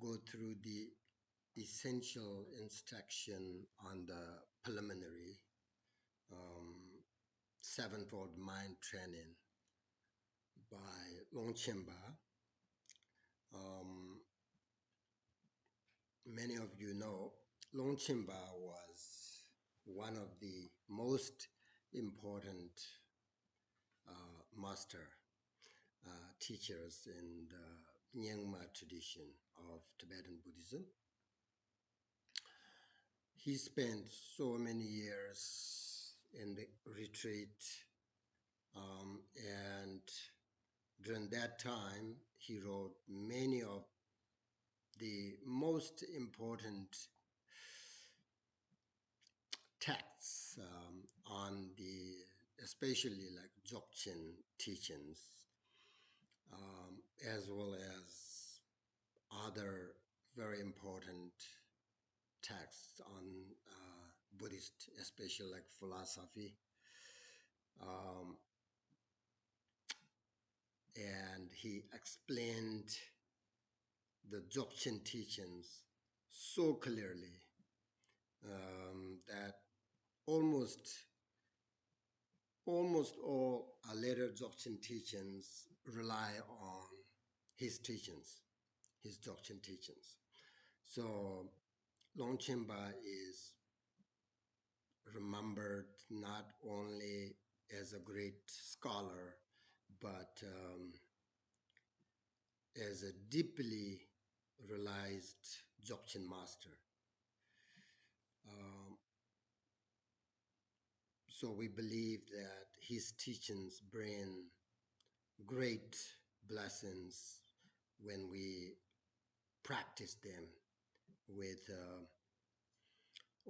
go through the essential instruction on the preliminary Sevenfold mind training by Lhongchenpa. Many of you know Lhongchenpa was one of the most important master teachers in the Nyingma tradition of Tibetan Buddhism. He spent so many years in the retreat, and during that time, he wrote many of the most important texts on the, especially like Dzogchen teachings, as well as other very important texts on Buddhist, especially like philosophy. And he explained the Dzogchen teachings so clearly that almost all later Dzogchen teachings rely on his teachings, his Dzogchen teachings. So Lhongchenpa is remembered not only as a great scholar, but as a deeply realized Dzogchen master. So we believe that his teachings bring great blessings when we practice them with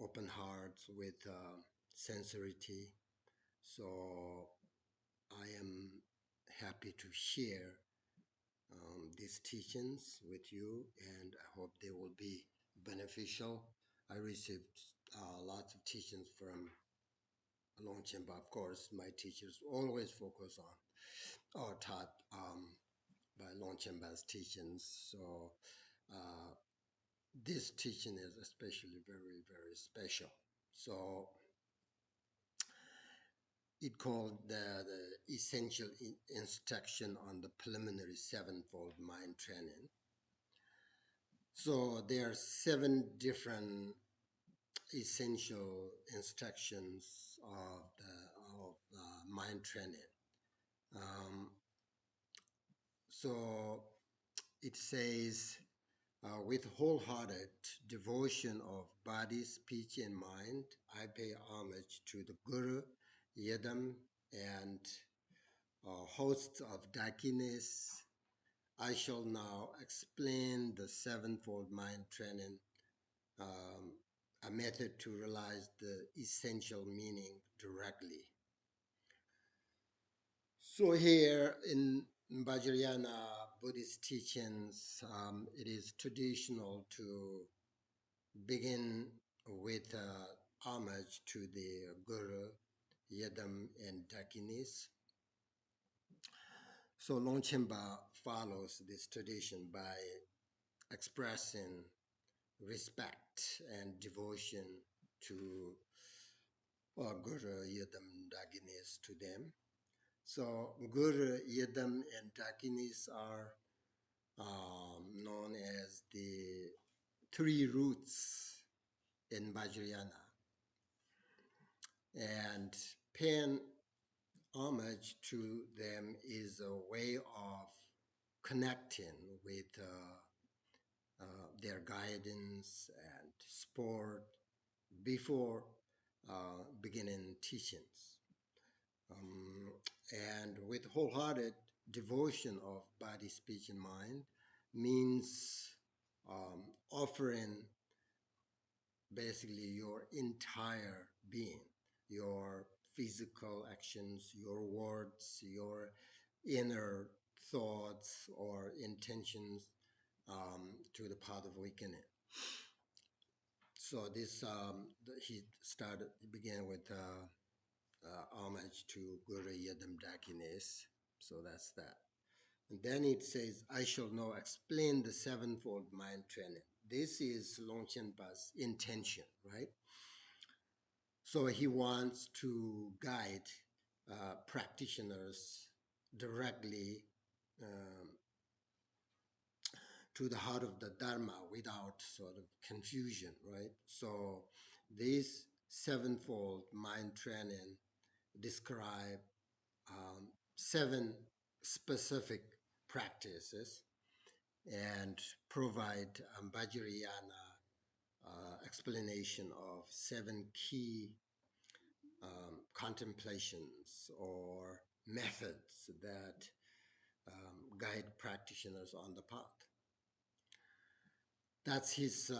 open hearts, with sincerity. So I am happy to share these teachings with you, and I hope they will be beneficial. I received lots of teachings from Lhongchenpa. Of course, my teachers always focus on or taught by Lhongchenpa's teachings. So this teaching is especially very, very special. So it called the essential instruction on the preliminary sevenfold mind training. So there are 7 different essential instructions of mind training. So it says, with wholehearted devotion of body, speech, and mind, I pay homage to the Guru, Yidam, and hosts of Dakinis. I shall now explain the sevenfold mind training, a method to realize the essential meaning directly. So here in Vajrayana Buddhist teachings, it is traditional to begin with homage to the Guru, Yidam, and Dakinis. So Lhongchenpa follows this tradition by expressing respect and devotion to Guru, Yidam, Dakinis, to them. So Guru, Yidam, and Dakinis are known as the 3 roots in Vajrayana. And paying homage to them is a way of connecting with their guidance and support before beginning teachings. And with wholehearted devotion of body, speech, and mind means offering basically your entire being, your physical actions, your words, your inner thoughts or intentions to the path of awakening. So this he began with homage to Guru Yidam Dakinis. So that's that. And then it says, I shall now explain the sevenfold mind training. This is Longchenpa's intention, right? So he wants to guide practitioners directly um, to the heart of the Dharma without sort of confusion, right? So this sevenfold mind training describe seven specific practices and provide Vajrayana explanation of seven key contemplations or methods that guide practitioners on the path. That's his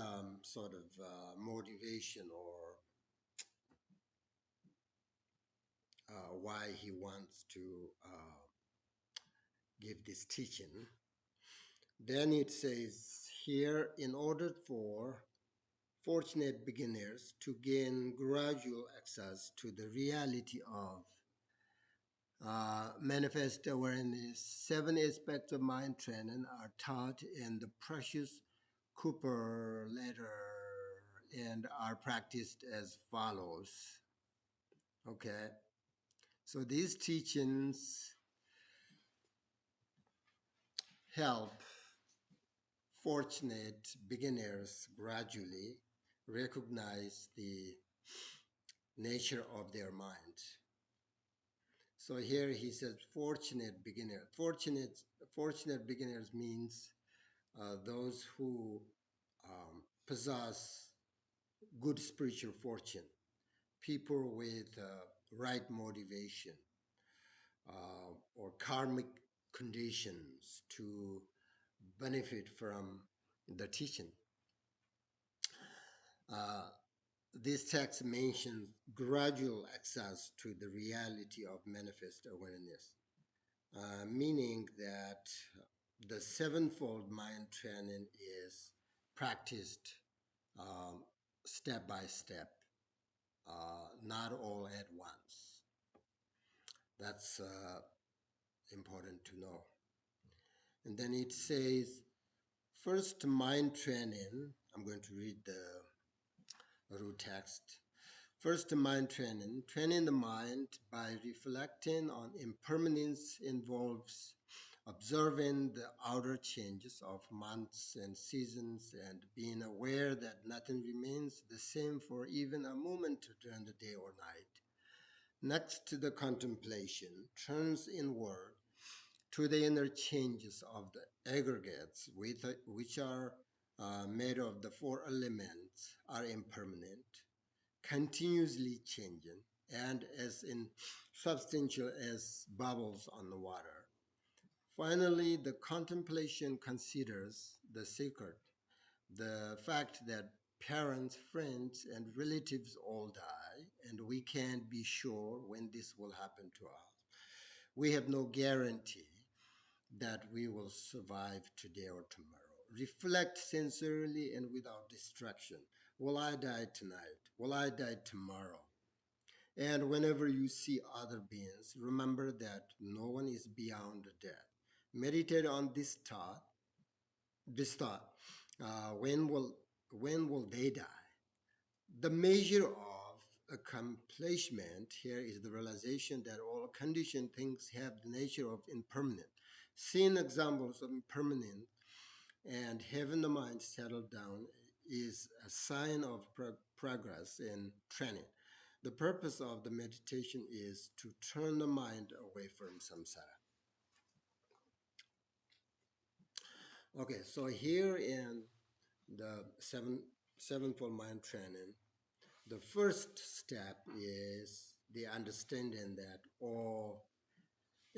sort of motivation or why he wants to give this teaching. Then it says here, in order for fortunate beginners to gain gradual access to the reality of manifest awareness, seven aspects of mind training are taught in the precious Cooper letter and are practiced as follows. Okay, so these teachings help fortunate beginners gradually recognize the nature of their mind. So here he says fortunate beginner. Fortunate beginners means those who possess good spiritual fortune, people with right motivation or karmic conditions to benefit from the teaching. Uh, this text mentions gradual access to the reality of manifest awareness, meaning that the sevenfold mind training is practiced um, step by step, not all at once. That's important to know. And then it says, first mind training, I'm going to read the root text. First mind training, training the mind by reflecting on impermanence involves observing the outer changes of months and seasons and being aware that nothing remains the same for even a moment during the day or night. Next to the contemplation turns inward to the inner changes of the aggregates, which are made of the four elements, are impermanent, continuously changing, and as insubstantial as bubbles on the water. Finally, the contemplation considers the sacred, the fact that parents, friends, and relatives all die, and we can't be sure when this will happen to us. We have no guarantee that we will survive today or tomorrow. Reflect sincerely and without distraction. Will I die tonight? Will I die tomorrow? And whenever you see other beings, remember that no one is beyond death. Meditate on this thought. This thought. When will they die? The measure of accomplishment here is the realization that all conditioned things have the nature of impermanent. Seeing examples of impermanence and having the mind settled down is a sign of progress in training. The purpose of the meditation is to turn the mind away from samsara. Okay, so here in the sevenfold mind training, the first step is the understanding that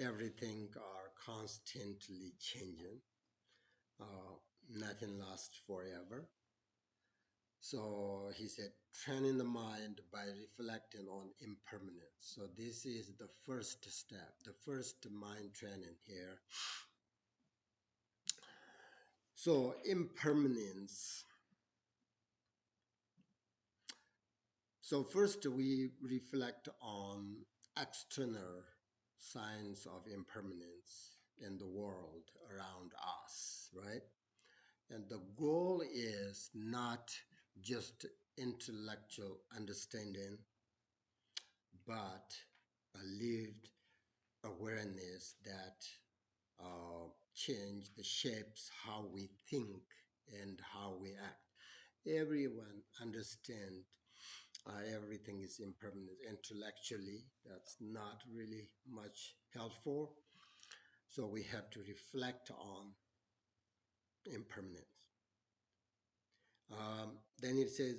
everything are constantly changing. Nothing lasts forever. So he said, training the mind by reflecting on impermanence. So this is the first step, the first mind training here. So impermanence. So first we reflect on external signs of impermanence. in the world around us, right? And the goal is not just intellectual understanding, but a lived awareness that change the shapes how we think and how we act. Everyone understand everything is impermanent intellectually. That's not really much helpful. So we have to reflect on impermanence. Then it says,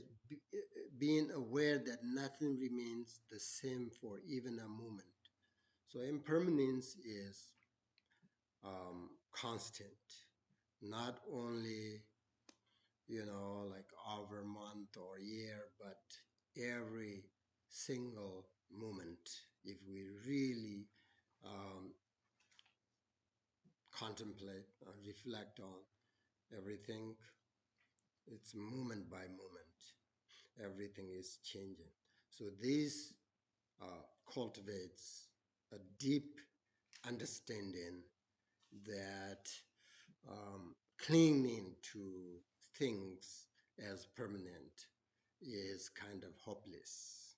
being aware that nothing remains the same for even a moment. So impermanence is constant, not only, like over month or year, but every single moment. If we really um, contemplate, reflect on everything, it's moment by moment. Everything is changing. So this cultivates a deep understanding that clinging to things as permanent is kind of hopeless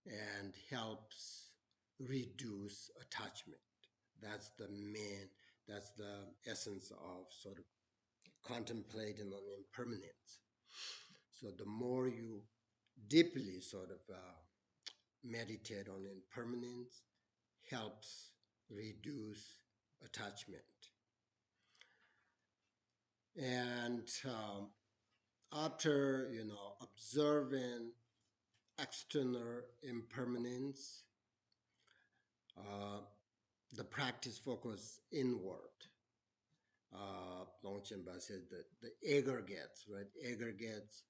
and helps reduce attachment. That's the main, that's the essence of sort of contemplating on impermanence. So the more you deeply sort of meditate on impermanence, helps reduce attachment. And after observing external impermanence, uh, the practice focus inward. Lhongchenpa said that the aggregates, right? Aggregates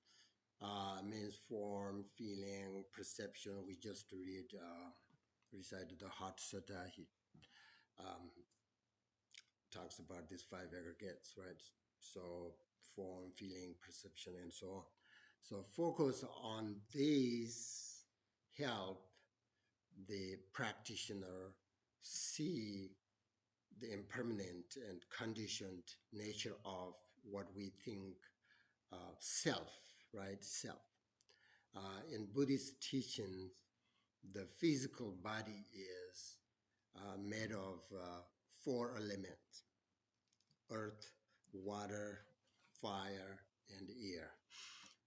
means form, feeling, perception. We just recited the Heart Sutta. He um, talks about these five aggregates, right? So form, feeling, perception, and so on. So focus on these help the practitioner see the impermanent and conditioned nature of what we think self, right? Self. In Buddhist teachings, the physical body is made of four elements: earth, water, fire, and air.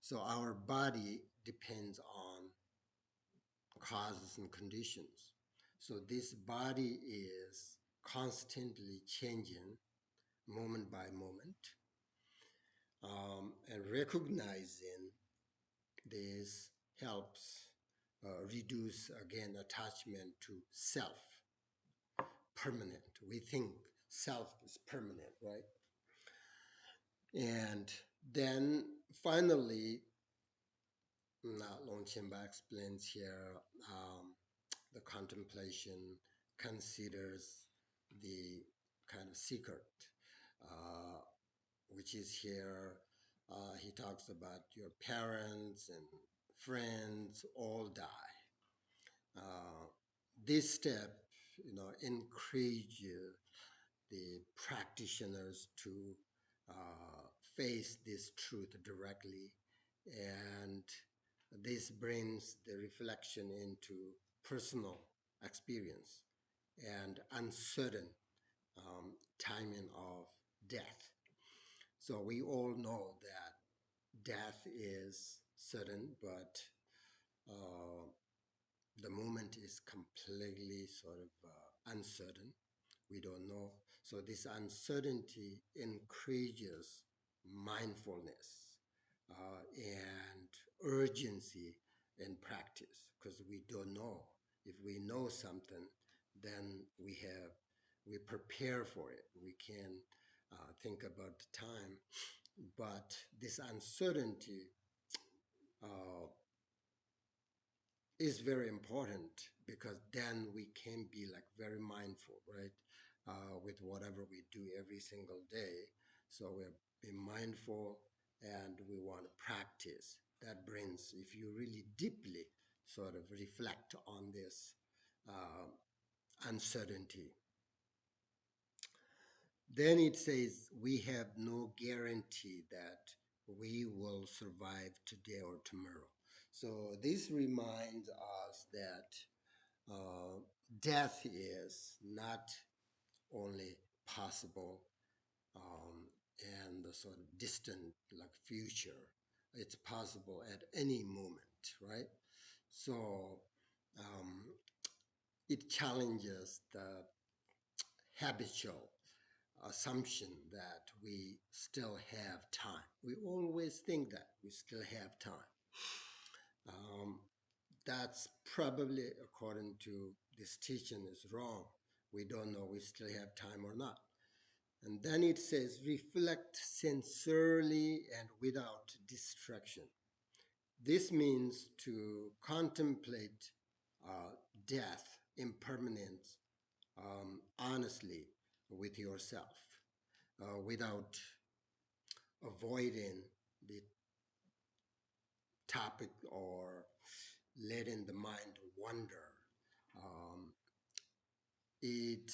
So our body depends on causes and conditions. So this body is constantly changing moment by moment. And recognizing this helps reduce again attachment to self, permanent. We think self is permanent, right? And then finally, now Longchenpa explains here, the contemplation considers the kind of secret, uh, which is here. He talks about your parents and friends all die. Uh, this step, encourages the practitioners to face this truth directly, and this brings the reflection into personal experience and uncertain timing of death. So we all know that death is certain, but uh, the moment is completely sort of uncertain. We don't know. So this uncertainty increases mindfulness and urgency in practice because we don't know. If we know something, then we prepare for it. We can think about the time, but this uncertainty uh, is very important because then we can be like very mindful, right? With whatever we do every single day. So we're be mindful and we want to practice. That brings, if you really deeply sort of reflect on this uncertainty. Then it says, we have no guarantee that we will survive today or tomorrow. So this reminds us that death is not only possible um, and the sort of distant like future. It's possible at any moment, right? So um, it challenges the habitual assumption that we still have time. We always think that we still have time. Um, that's probably, according to this teaching, is wrong. We don't know we still have time or not. And then it says, reflect sincerely and without distraction. This means to contemplate death, impermanence, honestly with yourself, without avoiding the topic or letting the mind wander. Um, it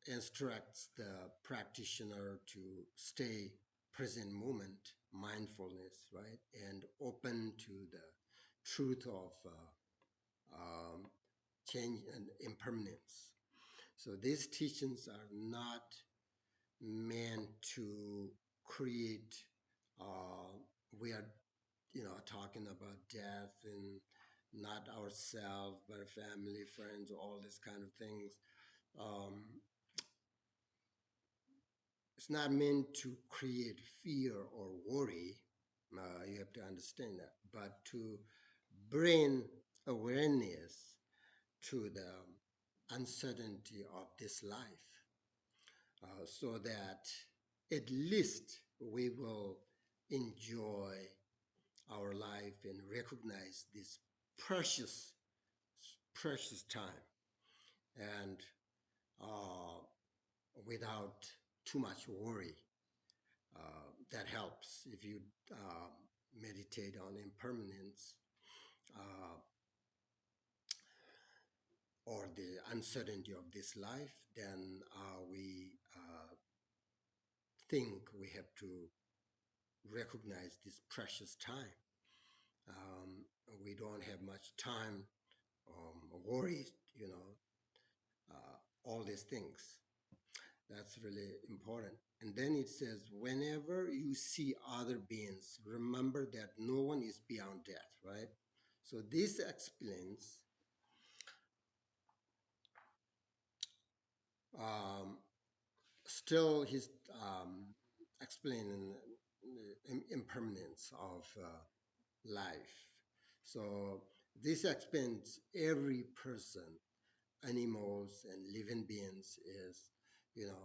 instructs the practitioner to stay present moment, mindfulness, right, and open to the truth of change and impermanence. So these teachings are not meant to create. We are, talking about death and not ourselves, but family, friends, all these kind of things. Um, it's not meant to create fear or worry. You have to understand that, but to bring awareness to the uncertainty of this life, so that at least we will enjoy our life and recognize this precious, precious time, and uh, without too much worry. That helps if you uh, meditate on impermanence, uh, or the uncertainty of this life. Then we think we have to recognize this precious time. Um, we don't have much time, worries, all these things. That's really important. And then it says, whenever you see other beings, remember that no one is beyond death, right? So this explains, um, still he's explaining the impermanence of life. So this explains every person, animals and living beings is,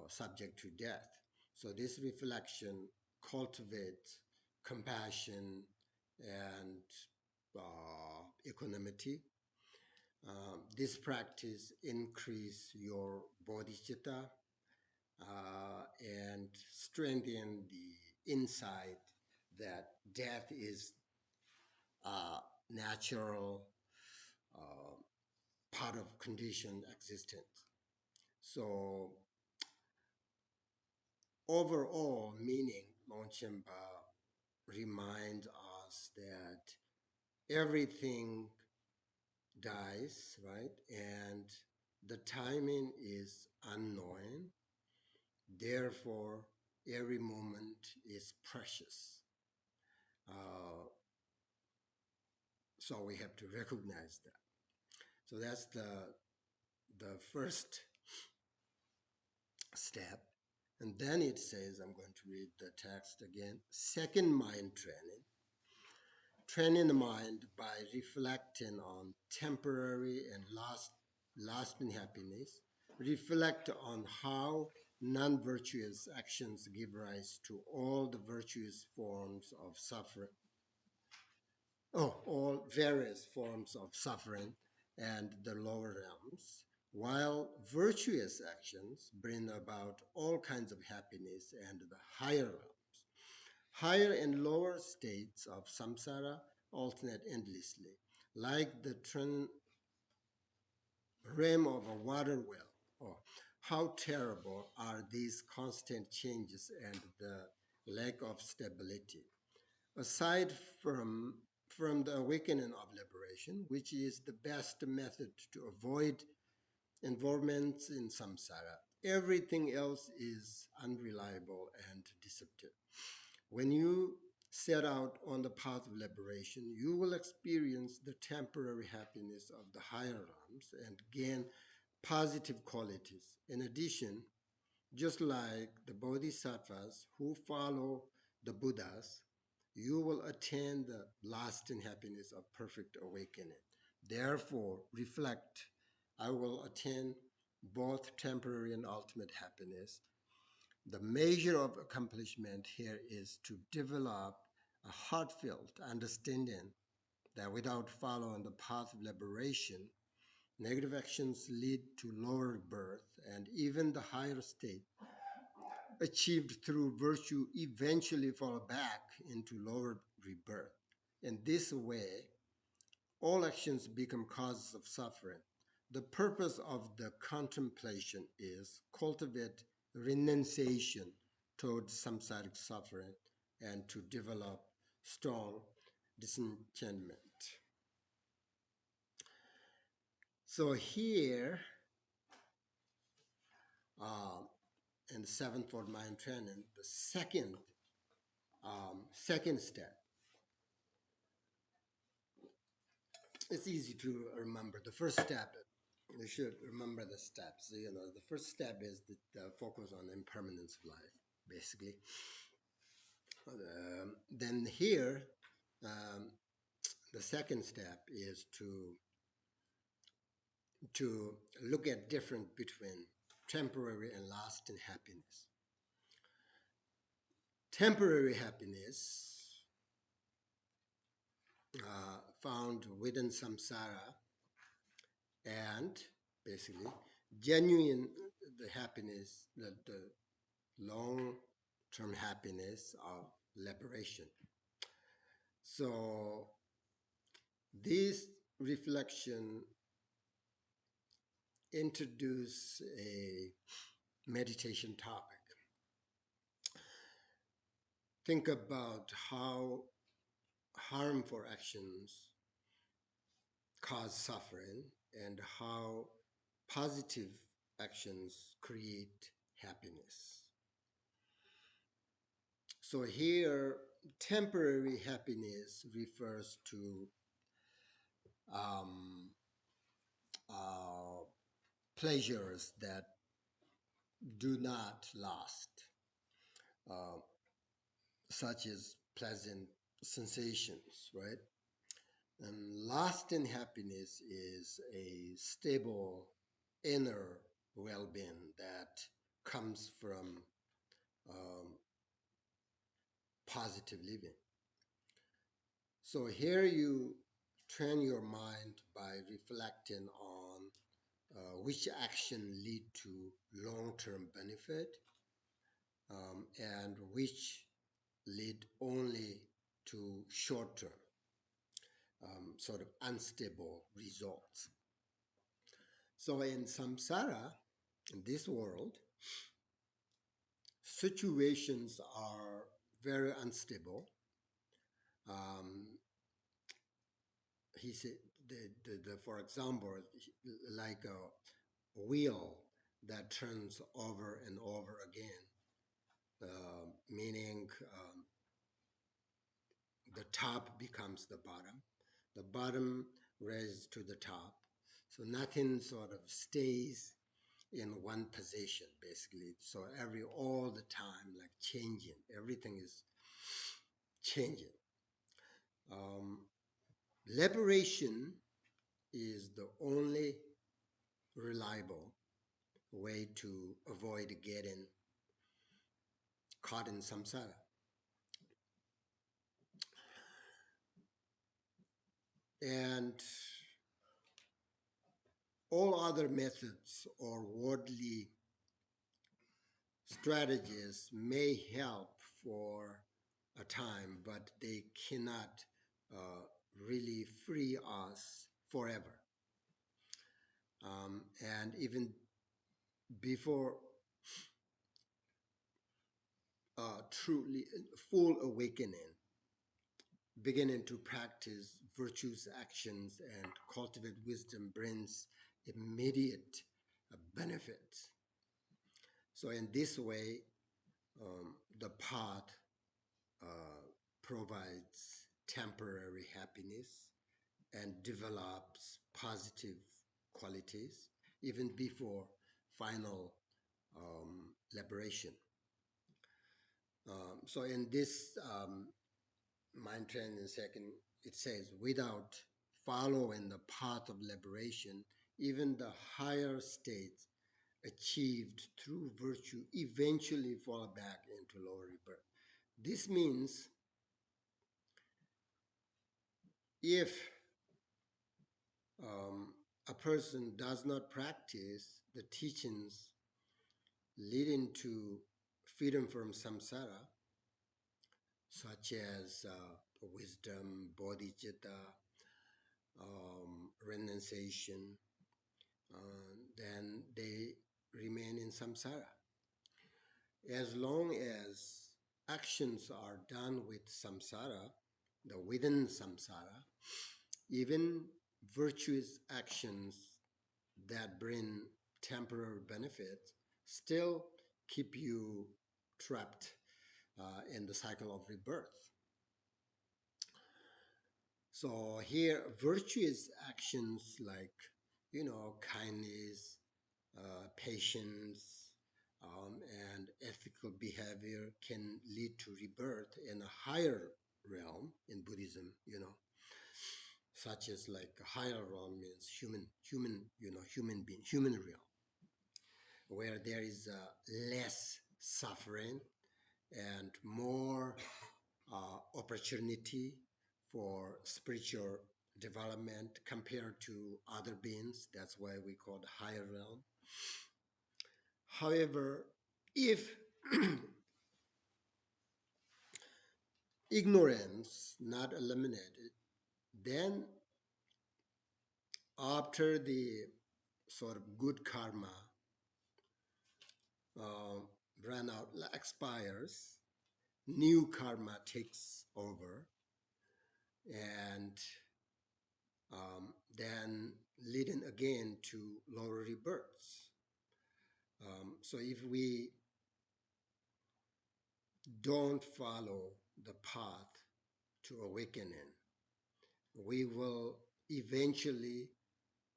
subject to death. So this reflection cultivates compassion and equanimity. This practice increase your bodhicitta and strengthen the insight that death is natural, uh, part of conditioned existence. So overall meaning, Lhongchenpa reminds us that everything dies, right? And the timing is unknown. Therefore, every moment is precious. Uh, so we have to recognize that. So that's the first step. And then it says, I'm going to read the text again. Second, mind training. Training the mind by reflecting on temporary and lasting happiness. Reflect on how non-virtuous actions give rise to all the virtuous forms of suffering. All various forms of suffering and the lower realms, while virtuous actions bring about all kinds of happiness and the higher realms. Higher and lower states of samsara alternate endlessly, like the rim of a water well. how terrible are these constant changes and the lack of stability. Aside from, from the awakening of liberation, which is the best method to avoid involvement in samsara, everything else is unreliable and deceptive. When you set out on the path of liberation, you will experience the temporary happiness of the higher realms and gain positive qualities. In addition, just like the bodhisattvas who follow the Buddhas, you will attain the lasting happiness of perfect awakening. Therefore, reflect, I will attain both temporary and ultimate happiness. The measure of accomplishment here is to develop a heartfelt understanding that without following the path of liberation, negative actions lead to lower birth, and even the higher state achieved through virtue eventually fall back into lower rebirth. In this way, all actions become causes of suffering. The purpose of the contemplation is cultivate renunciation towards samsaric suffering and to develop strong disenchantment. So here, uh, in the sevenfold mind training, the second step, it's easy to remember. The first step, you should remember the steps. You know, the first step is the focus on impermanence of life, basically. Then here, um, the second step is to look at difference between temporary and lasting happiness. Temporary happiness found within samsara and basically genuine the happiness, the long-term happiness of liberation. So this reflection introduce a meditation topic. Think about how harmful actions cause suffering and how positive actions create happiness. So here, temporary happiness refers to um, uh, pleasures that do not last, uh, such as pleasant sensations, right? And lasting happiness is a stable inner well being that comes from um, positive living. So here you train your mind by reflecting on which action lead to long-term benefit and which lead only to short-term, sort of unstable results. So in samsara, in this world, situations are very unstable. Um, he said, for example, like a wheel that turns over and over again, meaning the top becomes the bottom raises to the top. So nothing sort of stays in one position, basically. So all the time, like changing, everything is changing. Um, Liberation is the only reliable way to avoid getting caught in samsara. And all other methods or worldly strategies may help for a time, but they cannot really free us forever. And even before truly full awakening, beginning to practice virtuous actions and cultivate wisdom brings immediate benefits. So, in this way, the path uh, provides temporary happiness and develops positive qualities even before final liberation. So, in this mind training second, it says, without following the path of liberation, even the higher states achieved through virtue eventually fall back into lower rebirth. This means if um, a person does not practice the teachings leading to freedom from samsara, such as wisdom, bodhicitta, renunciation, then they remain in samsara. As long as actions are done with samsara, the within samsara, even virtuous actions that bring temporary benefits still keep you trapped in the cycle of rebirth. So here, virtuous actions like, kindness, patience, and ethical behavior can lead to rebirth in a higher realm in Buddhism, such as like a higher realm means human being, human realm, where there is less suffering and more opportunity for spiritual development compared to other beings. That's why we call the higher realm. However, if ignorance not eliminated, then after the sort of good karma uh, run out, expires, new karma takes over, and then leading again to lower rebirths. So if we don't follow the path to awakening, we will eventually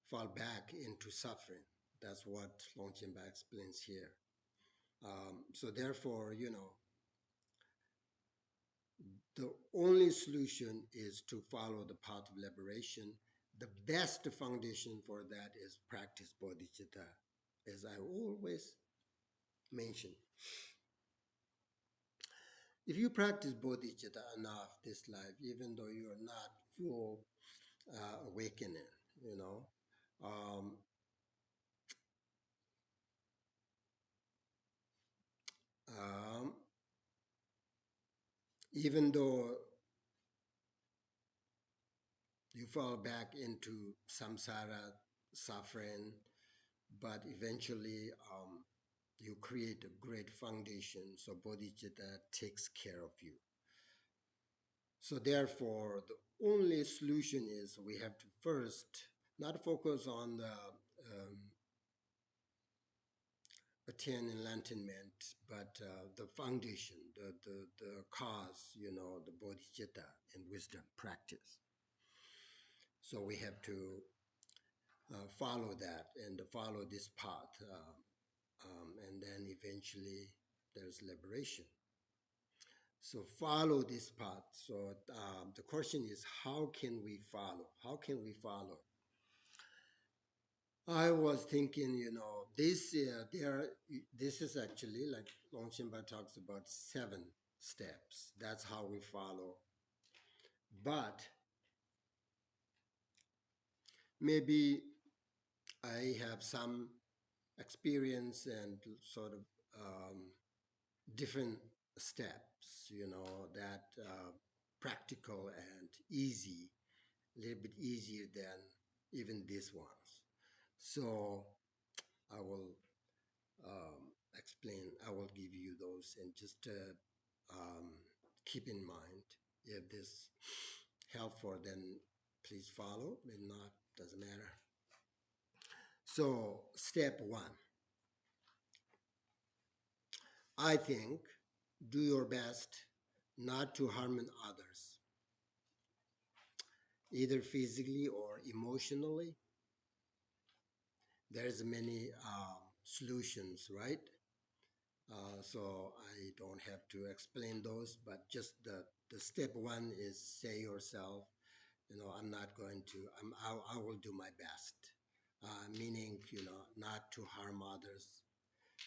fall back into suffering. That's what Lhongchenpa explains here. So therefore, the only solution is to follow the path of liberation. The best foundation for that is practice bodhicitta, as I always mention. If you practice bodhicitta enough this life, even though you are not full awakening, um, um, even though you fall back into samsara suffering, but eventually you create a great foundation. So bodhicitta takes care of you. So therefore, the only solution is we have to first not focus on the attain enlightenment, but the foundation, the cause, the bodhicitta and wisdom practice. So we have to follow that and follow this path, and then eventually there's liberation. So follow this path. So the question is, how can we follow? How can we follow? I was thinking, this is actually like Longchenpa talks about 7 steps. That's how we follow. But maybe I have some experience and sort of different steps, that practical and easy, a little bit easier than even these ones. So I will explain. I will give you those, and just um, keep in mind if this helpful, then please follow. If not, doesn't matter. So, step one, I think, do your best not to harm others, either physically or emotionally. There's many solutions, right? So I don't have to explain those, but just the step one is say yourself, I'm not going to, I will do my best, meaning, not to harm others.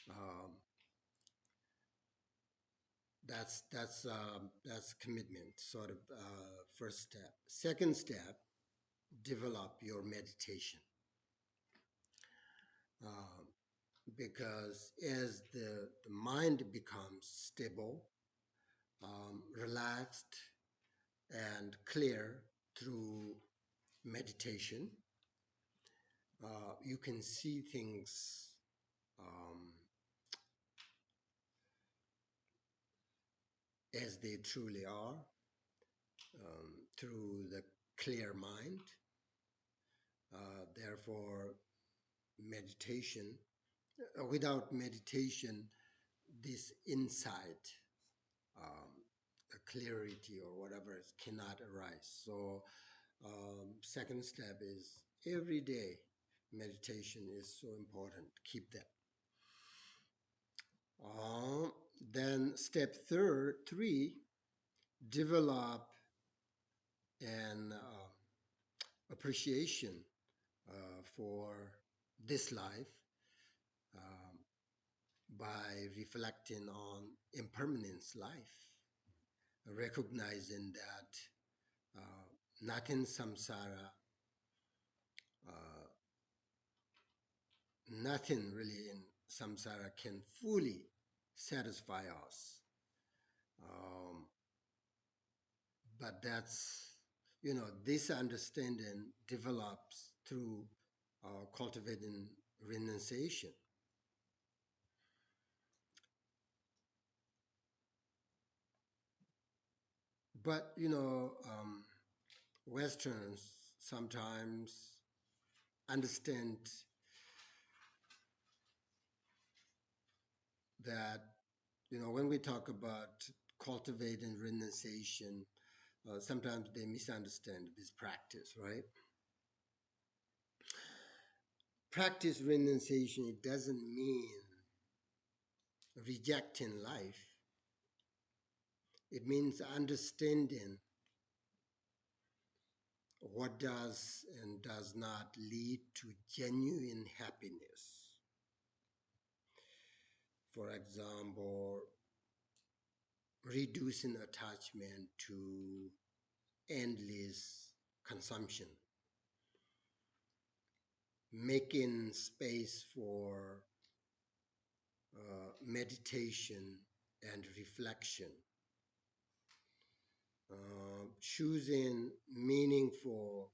Um, that's commitment, sort of first step. Second step, develop your meditation, um, because as the mind becomes stable, relaxed, and clear through meditation, you can see things um, as they truly are, through the clear mind. Therefore, meditation, without meditation, this insight, um, a clarity or whatever cannot arise. So, second step is every day meditation is so important. Keep that. Um, then step three, develop an appreciation for this life, um, by reflecting on impermanence life, recognizing that nothing samsara, uh, nothing really in samsara can fully satisfy us. Um, but this understanding develops through cultivating renunciation. But, Westerns sometimes understand that, when we talk about cultivating renunciation, sometimes they misunderstand this practice, right? Practice renunciation, it doesn't mean rejecting life. It means understanding what does and does not lead to genuine happiness. For example, reducing attachment to endless consumption, making space for meditation and reflection, choosing meaningful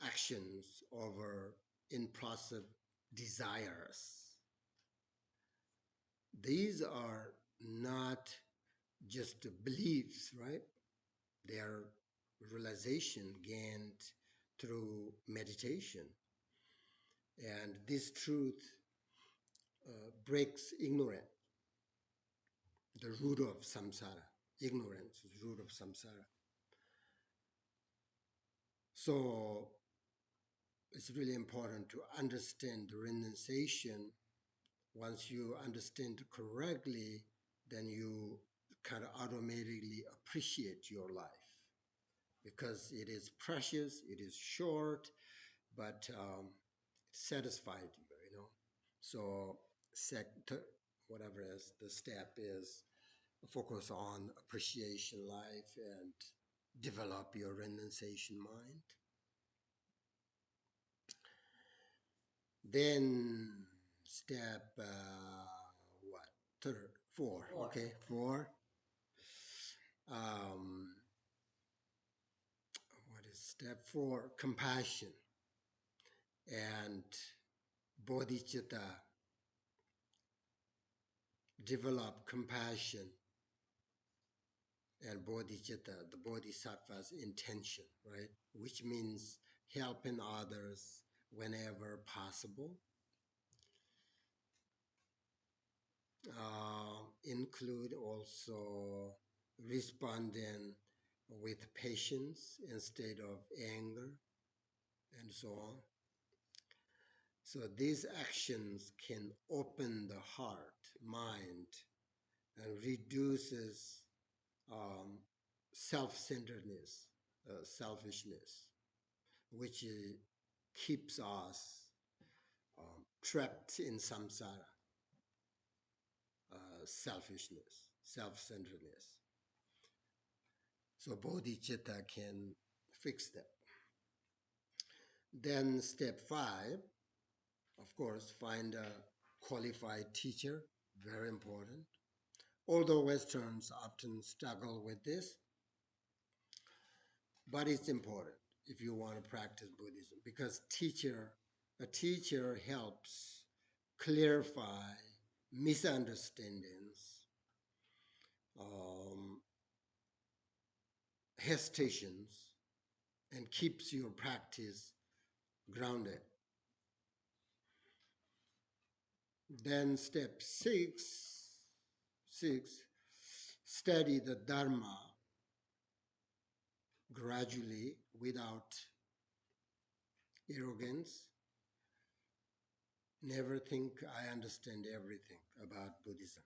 actions over impulsive desires. These are not just beliefs, right? They are realization gained through meditation. And this truth breaks ignorance, the root of samsara. Ignorance is the root of samsara. So it's really important to understand the renunciation. Once you understand correctly, then you kind of automatically appreciate your life because it is precious, it is short, but it satisfied you. So, whatever is the step is, focus on appreciation life and develop your renunciation mind. Then step what? Third, four. Okay, four. Um, what is step four? Compassion and bodhicitta develop compassion and bodhicitta, the bodhisattva's intention, right? Which means helping others whenever possible, include also responding with patience instead of anger, and so on. So these actions can open the heart, mind, and reduces um, self-centeredness, selfishness, which keeps us trapped in samsara, selfishness, self-centeredness. So bodhicitta can fix that. Then step 5, of course, find a qualified teacher, very important. Although Westerns often struggle with this, but it's important if you want to practice Buddhism because a teacher helps clarify misunderstandings, um, hesitations, and keeps your practice grounded. Then step six, study the Dharma gradually without arrogance. Never think I understand everything about Buddhism,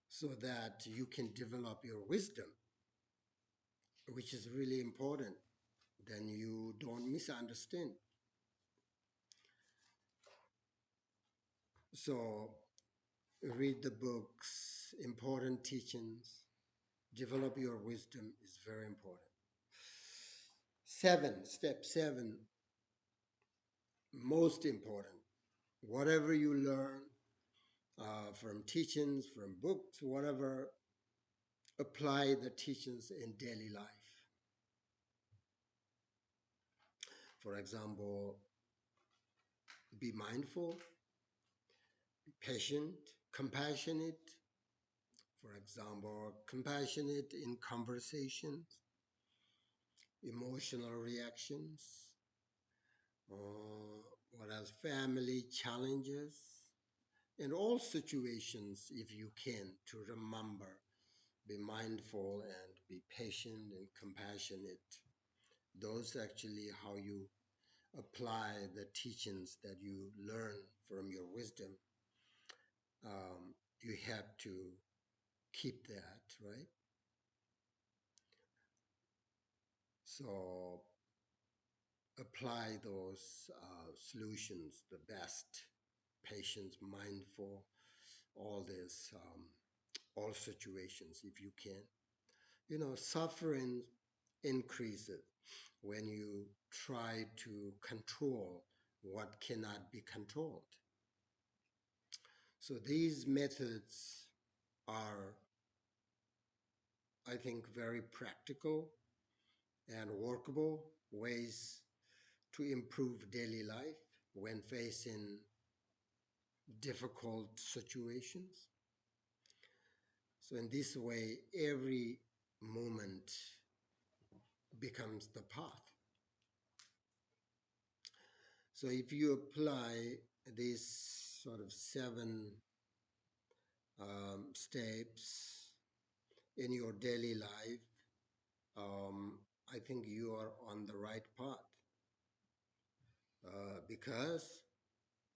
so that you can develop your wisdom, which is really important. Then you don't misunderstand. So read the books, important teachings, develop your wisdom is very important. Step 7, most important. Whatever you learn from teachings, from books, whatever, apply the teachings in daily life. For example, be mindful, be patient, compassionate. For example, compassionate in conversations, emotional reactions, what else? Family challenges, in all situations, if you can, to remember, be mindful and be patient and compassionate. Those actually how you apply the teachings that you learn from your wisdom. You have to keep that, right? So apply those solutions the best. Patience, mindful, all this, all situations if you can. You know, suffering increases when you try to control what cannot be controlled. So these methods are, I think, very practical and workable ways to improve daily life when facing difficult situations. So in this way, every moment becomes the path. So if you apply these sort of 7 steps in your daily life, I think you are on the right path because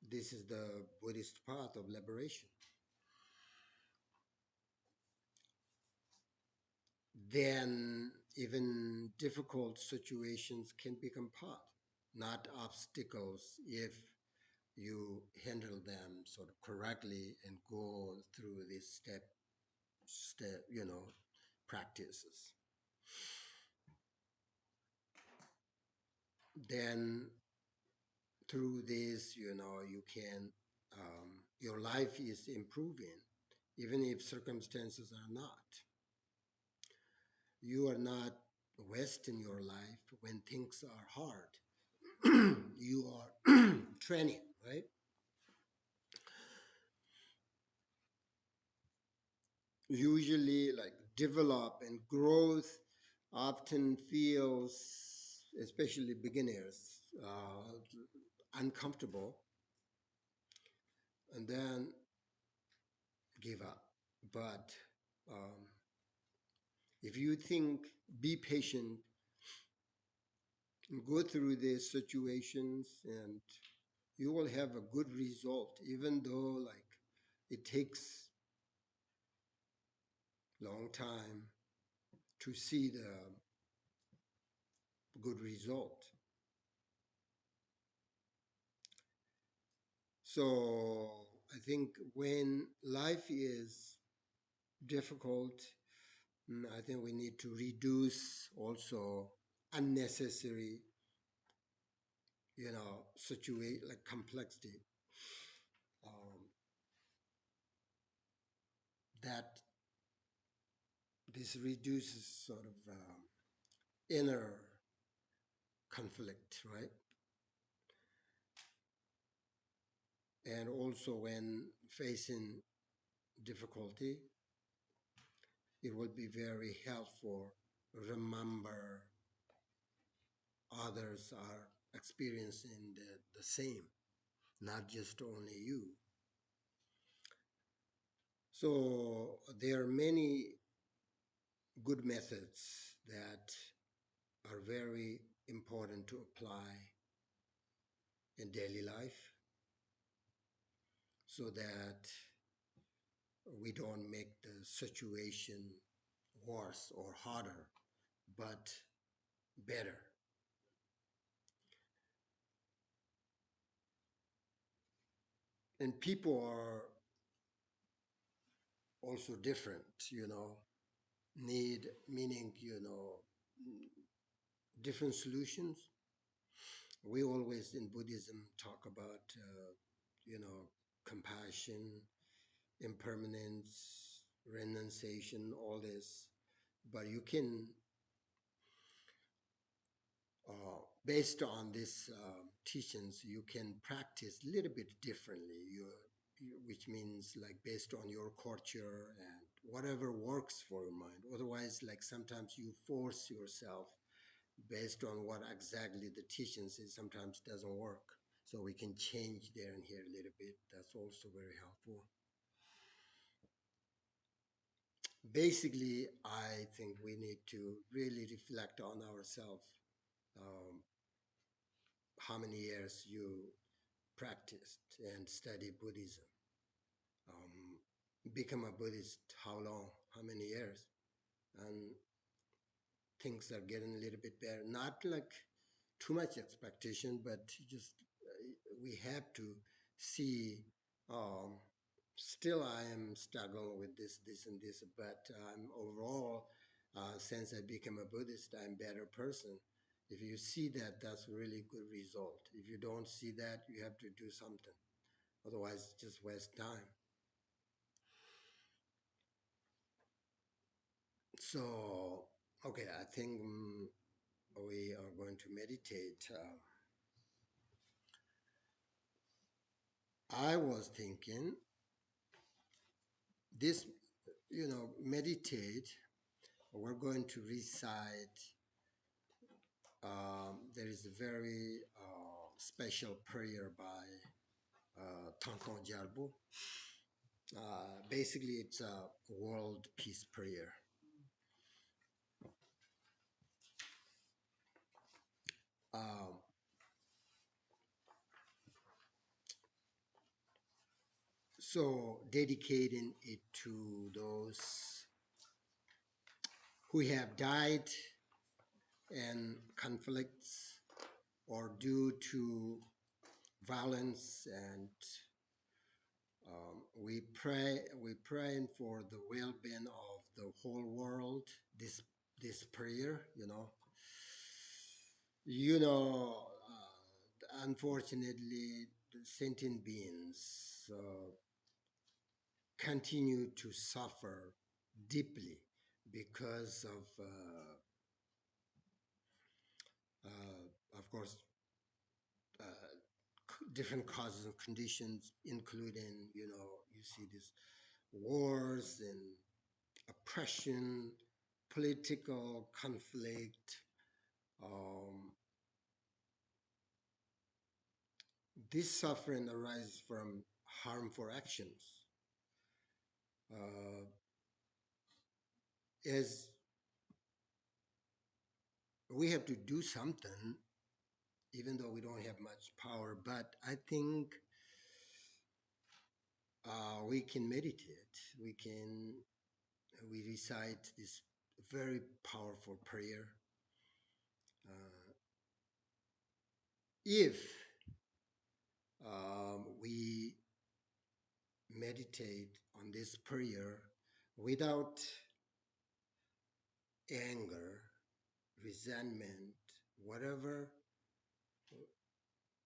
this is the Buddhist path of liberation. Then even difficult situations can become path, not obstacles, if you handle them sort of correctly and go through this step, practices. Then through this, you can, your life is improving, even if circumstances are not. You are not wasting your life when things are hard. You are training, right? usually like develop and growth often feels, especially beginners, uncomfortable, and then give up. But um, if you think, be patient, and go through these situations, and you will have a good result, even though like it takes long time to see the good result. So I think when life is difficult, I think we need to reduce also unnecessary, situate like complexity. Um, that this reduces sort of inner conflict, right? And also when facing difficulty, it will be very helpful. Remember, others are experiencing the same, not just only you. So there are many good methods that are very important to apply in daily life so that we don't make the situation worse or harder, but better. And people are also different, need, meaning, different solutions. We always in Buddhism talk about, compassion, impermanence, renunciation, all this. But you can, based on these teachings, you can practice a little bit differently. Which means like based on your culture and whatever works for your mind. Otherwise, like sometimes you force yourself based on what exactly the teachings is. Sometimes doesn't work. So we can change there and here a little bit. That's also very helpful. Basically, I think we need to really reflect on ourselves. Um, how many years you practiced and studied Buddhism? Become a Buddhist, how long? How many years? And things are getting a little bit better. Not like too much expectation, but just we have to see. Um, Still, I am struggling with this, and this, but overall, since I became a Buddhist, I'm a better person. If you see that, that's a really good result. If you don't see that, you have to do something. Otherwise, just waste time. So, okay, I think we are going to meditate. I was thinking this, meditate. We're going to recite. There is a very special prayer by Tonton Gyalpo. Basically, it's a world peace prayer. Um, so, dedicating it to those who have died in conflicts or due to violence, and we praying for the well-being of the whole world. This prayer, you know, unfortunately, the sentient beings continue to suffer deeply because of course, uh, different causes and conditions, including, you see these wars and oppression, political conflict. Um, this suffering arises from harmful actions. Uh, as we have to do something, even though we don't have much power, but I think we can meditate. We can we recite this very powerful prayer. Uh, if we meditate on this prayer without anger, resentment, whatever,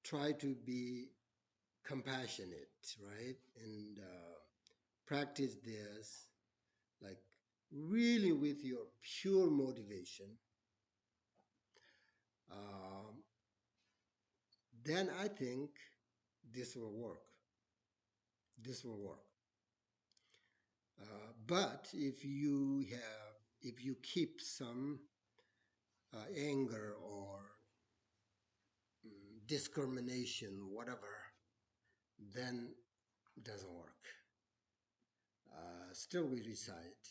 try to be compassionate, right? And practice this like really with your pure motivation. Um, then I think this will work. This will work. But if you keep some anger or discrimination, whatever, then it doesn't work. Still, we recite.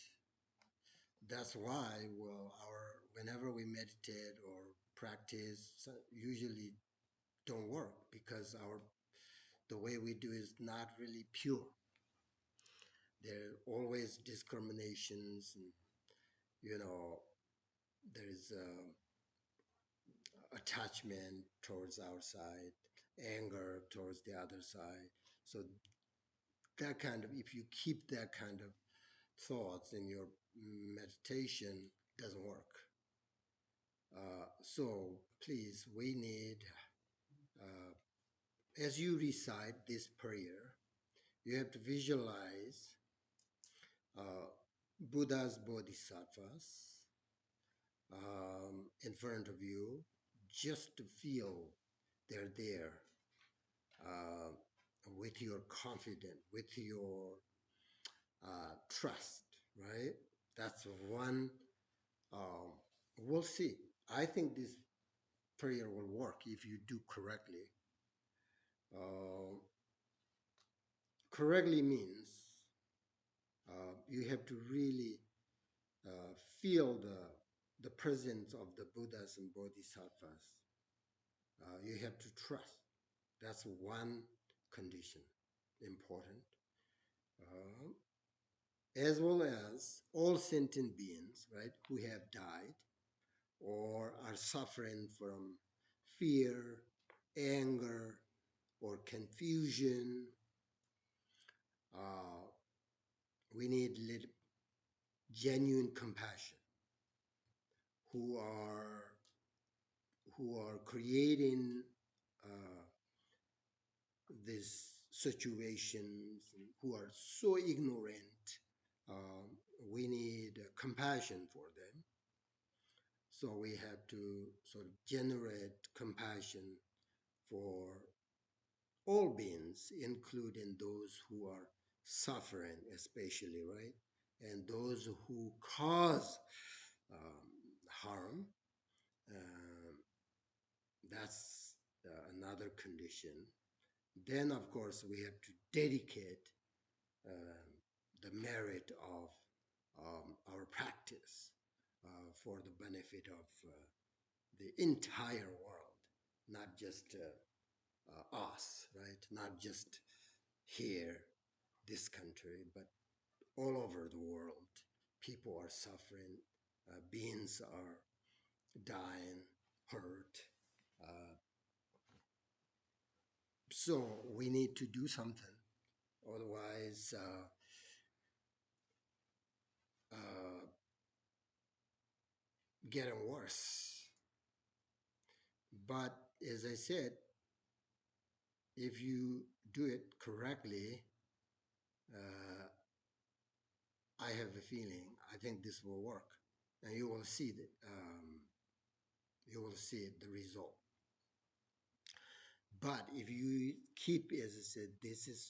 That's why, well, our whenever we meditate or practice, usually don't work because our the way we do is not really pure. There are always discriminations, and you know, there's attachment towards our side, anger towards the other side. So that kind of, if you keep that kind of thoughts in your meditation, doesn't work. So please, we need, as you recite this prayer, you have to visualize uh, Buddha's bodhisattvas in front of you, just to feel they're there uh, with your confidence, with your trust, right? That's one. Um, we'll see. I think this prayer will work if you do correctly. Uh, correctly means you have to really feel the presence of the Buddhas and Bodhisattvas. You have to trust. That's one condition, important. Uh, as well as all sentient beings, right, who have died or are suffering from fear, anger, or confusion. Uh, we need genuine compassion who are creating uh, these situations, who are so ignorant. Um, we need compassion for them. So we have to sort of generate compassion for all beings, including those who are suffering, especially, right? And those who cause harm. Um, that's another condition. Then, of course, we have to dedicate um, the merit of our practice for the benefit of the entire world, not just us, right? Not just here, this country, but all over the world. People are suffering, beings are dying, hurt. Uh, so we need to do something. Otherwise, uh, getting worse. But as I said, if you do it correctly, uh, I have a feeling I think this will work, and you will see that you will see the result. But if you keep, as I said, this is